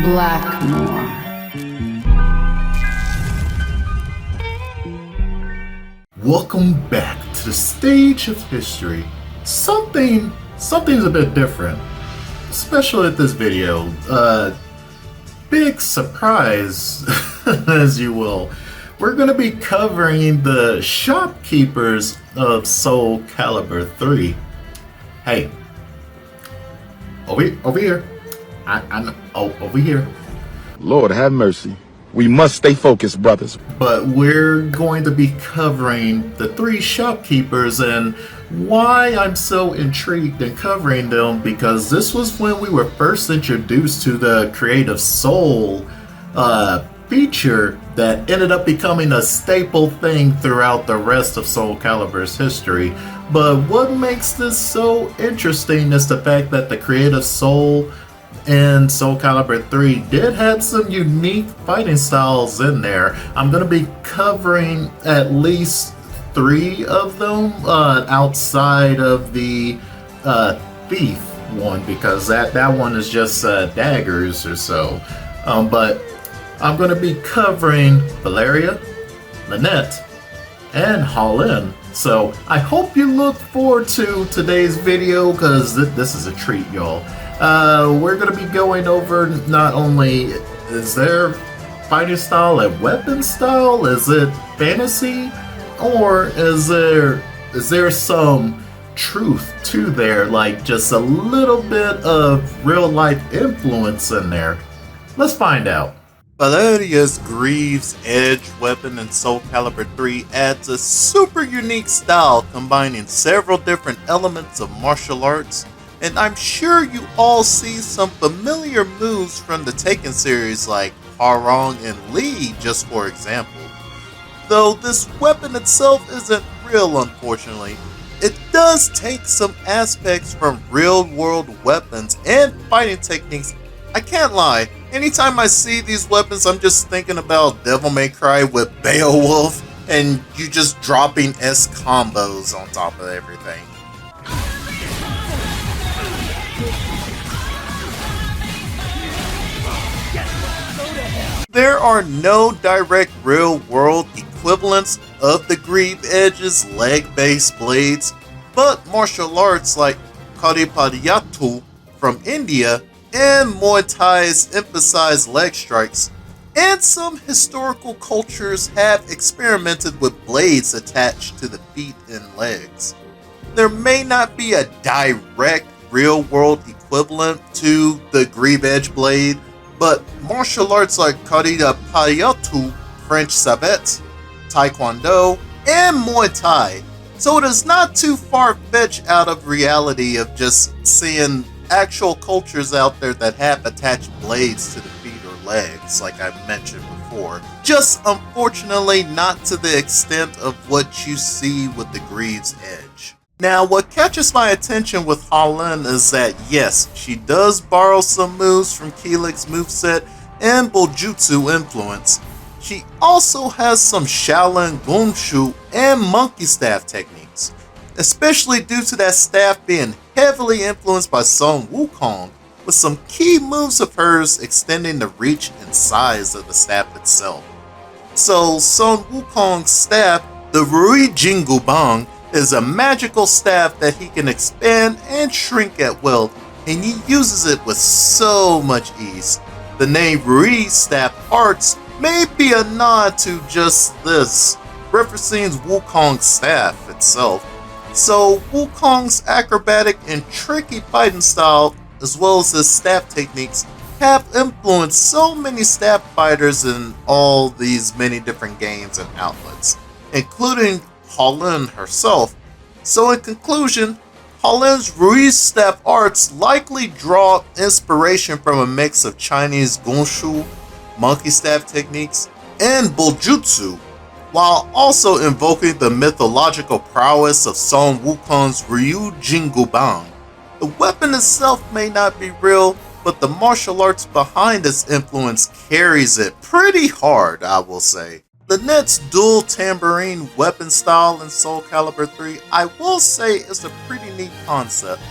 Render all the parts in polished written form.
Blackmore. Welcome back to the stage of history. Something's a bit different, especially at this video. Big surprise, as you will. We're going to be covering the Shopkeepers of Soul Calibur 3. Hey, over here. Over here. Lord have mercy. We must stay focused, brothers. But we're going to be covering the three shopkeepers and why I'm so intrigued in covering them, because this was when we were first introduced to the Creative Soul feature that ended up becoming a staple thing throughout the rest of Soul Calibur's history. But what makes this so interesting is the fact that the Creative Soul and Soul Calibur 3 did have some unique fighting styles in there. I'm going to be covering at least 3 of them outside of the Thief one, because that one is just daggers or so. But I'm going to be covering Valeria, Lynette, and Haulin. So I hope you look forward to today's video, because this is a treat, y'all. We're going to be going over not only is there fighting style and weapon style, is it fantasy, or is there some truth to there, like just a little bit of real life influence in there? Let's find out. Valeria's Greaves Edge weapon in Soul Calibur 3 adds a super unique style combining several different elements of martial arts, and I'm sure you all see some familiar moves from the Taken series like Harong and Lee, just for example. Though this weapon itself isn't real, unfortunately, it does take some aspects from real world weapons and fighting techniques. I can't lie, anytime I see these weapons, I'm just thinking about Devil May Cry with Beowulf and you just dropping S combos on top of everything. There are no direct real-world equivalents of the Greaves Edge's leg-based blades, but martial arts like Kalipayattu from India and Muay Thai's emphasized leg strikes, and some historical cultures have experimented with blades attached to the feet and legs. There may not be a direct real-world equivalent to the Greaves Edge blade, but martial arts like Kalipayattu, French Sabet, Taekwondo, and Muay Thai, so it is not too far-fetched out of reality of just seeing actual cultures out there that have attached blades to the feet or legs, like I mentioned before. Just unfortunately not to the extent of what you see with the Greaves Edge. Now, what catches my attention with Haulin is that yes, she does borrow some moves from Keelik's moveset and Bojutsu influence. She also has some Shaolin Gumshu and Monkey Staff techniques, especially due to that staff being heavily influenced by Sun Wukong, with some key moves of hers extending the reach and size of the staff itself. So Sun Wukong's staff, the Rui Jingubang, is a magical staff that he can expand and shrink at will, and he uses it with so much ease. The name Rui Staff Arts may be a nod to just this, referencing Wukong's staff itself. So Wukong's acrobatic and tricky fighting style, as well as his staff techniques, have influenced so many staff fighters in all these many different games and outlets, including Haulin herself. So in conclusion, Haulin's Rui's staff arts likely draw inspiration from a mix of Chinese Gumshu, monkey staff techniques, and Bojutsu, while also invoking the mythological prowess of Sun Wukong's Ryu Jingubang. The weapon itself may not be real, but the martial arts behind its influence carries it pretty hard, I will say. Lynette's dual tambourine weapon style in Soul Calibur 3, I will say, is a pretty neat concept,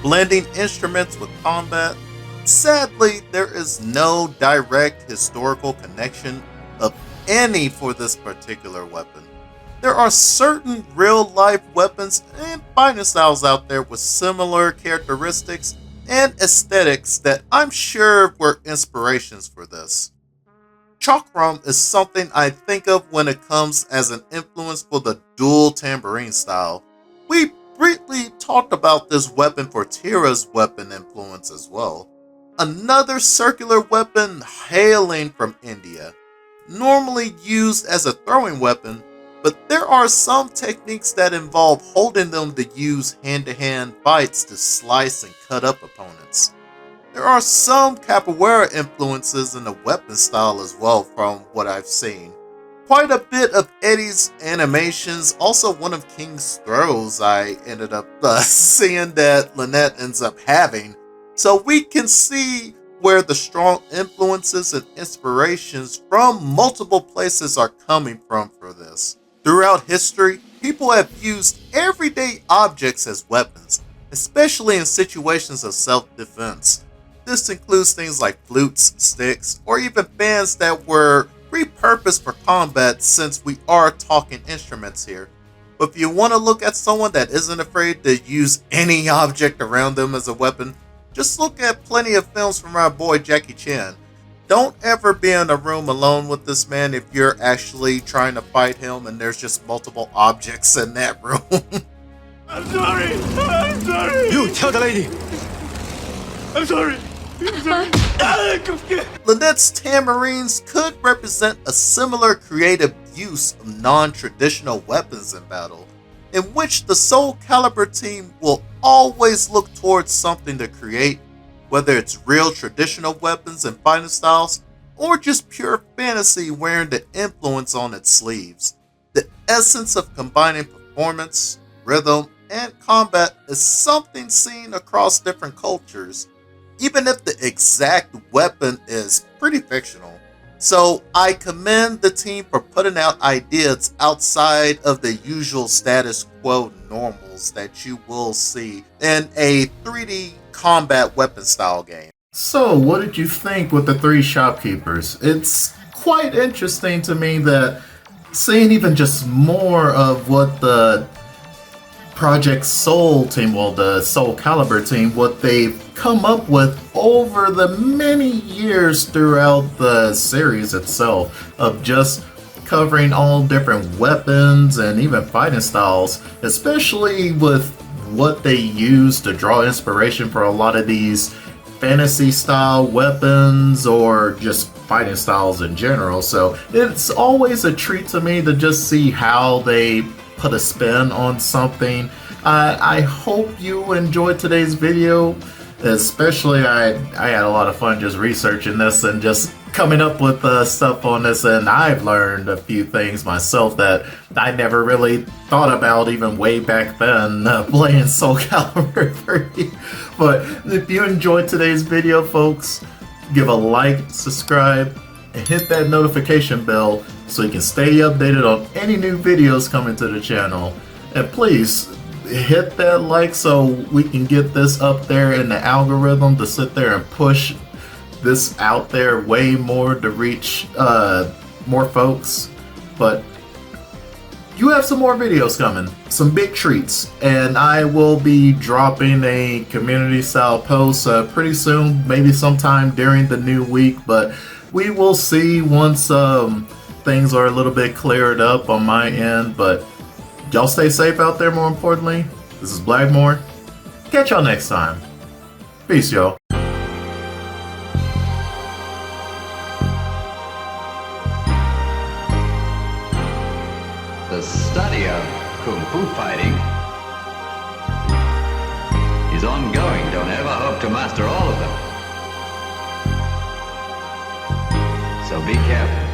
blending instruments with combat. Sadly, there is no direct historical connection of any for this particular weapon. There are certain real-life weapons and fighting styles out there with similar characteristics and aesthetics that I'm sure were inspirations for this. Chakram is something I think of when it comes as an influence for the dual tambourine style. We briefly talked about this weapon for Tira's weapon influence as well. Another circular weapon, Haulin from India, normally used as a throwing weapon, but there are some techniques that involve holding them to use hand-to-hand fights to slice and cut up opponents. There are some capoeira influences in the weapon style as well from what I've seen. Quite a bit of Eddie's animations, also one of King's throws I ended up seeing that Lynette ends up having. So we can see where the strong influences and inspirations from multiple places are coming from for this. Throughout history, people have used everyday objects as weapons, especially in situations of self-defense. This includes things like flutes, sticks, or even fans that were repurposed for combat since we are talking instruments here. But if you want to look at someone that isn't afraid to use any object around them as a weapon, just look at plenty of films from our boy Jackie Chan. Don't ever be in a room alone with this man if you're actually trying to fight him and there's just multiple objects in that room. I'm sorry! I'm sorry! You tell the lady! I'm sorry! I'm sorry! Lynette's tambourines could represent a similar creative use of non-traditional weapons in battle, in which the Soul Calibur team will always look towards something to create, whether it's real traditional weapons and fighting styles, or just pure fantasy wearing the influence on its sleeves. The essence of combining performance, rhythm, and combat is something seen across different cultures, even if the exact weapon is pretty fictional. So I commend the team for putting out ideas outside of the usual status quo normals that you will see in a 3D combat weapon style game. So, what did you think with the 3 shopkeepers? It's quite interesting to me that seeing even just more of what the Project Soul team, well, the Soul Calibur team, what they've come up with over the many years throughout the series itself, of just covering all different weapons and even fighting styles, especially with what they use to draw inspiration for a lot of these fantasy style weapons or just fighting styles in general. So it's always a treat to me to just see how they put a spin on something. I hope you enjoyed today's video. Especially, I had a lot of fun just researching this and just coming up with stuff on this, and I've learned a few things myself that I never really thought about even way back then playing Soul Calibur 3. But if you enjoyed today's video, folks, give a like, subscribe, and hit that notification bell so you can stay updated on any new videos coming to the channel. And please, hit that like so we can get this up there in the algorithm to sit there and push this out there way more to reach more folks. But you have some more videos coming, some big treats, and I will be dropping a community style post pretty soon, maybe sometime during the new week, but we will see once things are a little bit cleared up on my end. But y'all stay safe out there, more importantly. This is Blackmore. Catch y'all next time. Peace, y'all. The study of Kung Fu fighting is ongoing. Don't ever hope to master all of them. So be careful.